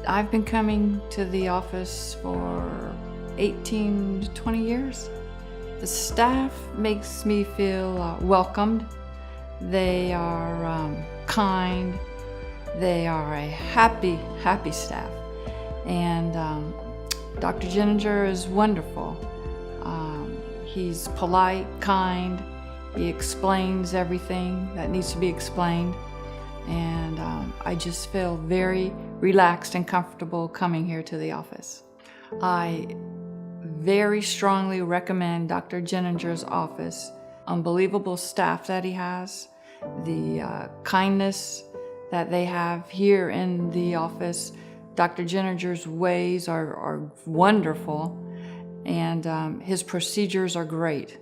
I've been coming to the office for 18 to 20 years. The staff makes me feel welcomed. They are kind. They are a happy staff. And Dr. Genninger is wonderful. He's polite, kind. He explains everything that needs to be explained. And I just feel very relaxed and comfortable coming here to the office. I very strongly recommend Dr. Genninger's office. Unbelievable staff that he has, the kindness that they have here in the office. Dr. Genninger's ways are wonderful, and his procedures are great.